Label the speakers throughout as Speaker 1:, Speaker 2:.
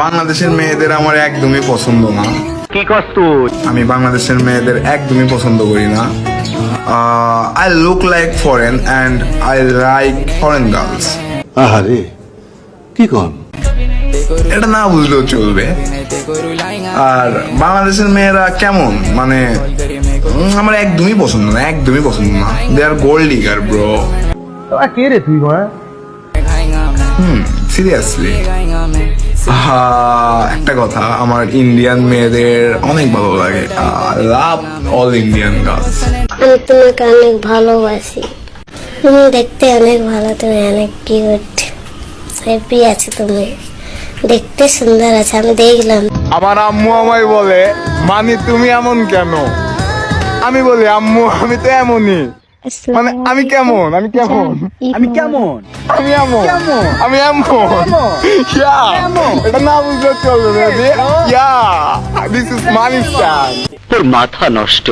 Speaker 1: বাংলাদেশের মেয়েদের আমার একদমই পছন্দ না।
Speaker 2: কি কষ্ট?
Speaker 1: আমি বাংলাদেশের মেয়েদের একদমই পছন্দ করি না। I look like foreign and I like foreign girls.
Speaker 3: আহারে কি কন?
Speaker 1: এটা না বুঝলেও চলবে। আর বাংলাদেশের মেয়েরা কেমন মানে আমার একদমই পছন্দ না, একদমই পছন্দ না। দে আর গোল্ড ডিগার ব্রো।
Speaker 4: কে রে তুই?
Speaker 1: সিরিয়াসলি। একটা কথা, আমার ইন্ডিয়ান মেয়েদের অনেক ভালো লাগে। লাভ অল ইন্ডিয়ান গার্লস।
Speaker 5: আমি তোমাকে অনেক ভালোবাসি। তুমি দেখতে অনেক ভালো, তুমি অনেক কিউট, হ্যাপি আছো, তুমি দেখতে সুন্দর আছে, আমি দেখলাম।
Speaker 1: আমার আম্মু আমায় বলে, মানে তুমি এমন কেন? আমি বলি আম্মু আমি তো এমনই। মানে আমি কেমন? আমি কেমন?
Speaker 4: আমি কেমন?
Speaker 1: আমি এমন, আমি এমন। এটা না বুঝলে চলবে। This is money stand.
Speaker 2: তোর মাথা নষ্ট।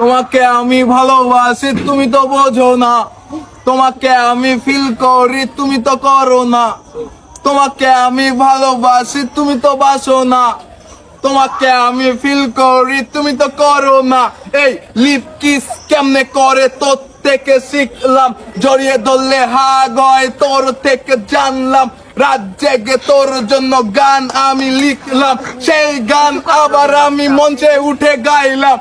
Speaker 1: তোমাকে আমি ভালোবাসি, তুমি তো বোঝো না। তোমাকে আমি ফিল করি, তুমি তো করো না। তোমাকে আমি ভালোবাসি, তুমি তো বাসো না। তোমাকে আমি ফিল করি, তুমি তো করো না। এই লিপ কিস কেমনে করে তোর থেকে শিখলাম। জড়িয়ে ধরলে গয় তোর থেকে জানলাম। রাত জেগে তোর জন্য গান আমি লিখলাম। সেই গান আবার আমি মঞ্চে উঠে গাইলাম।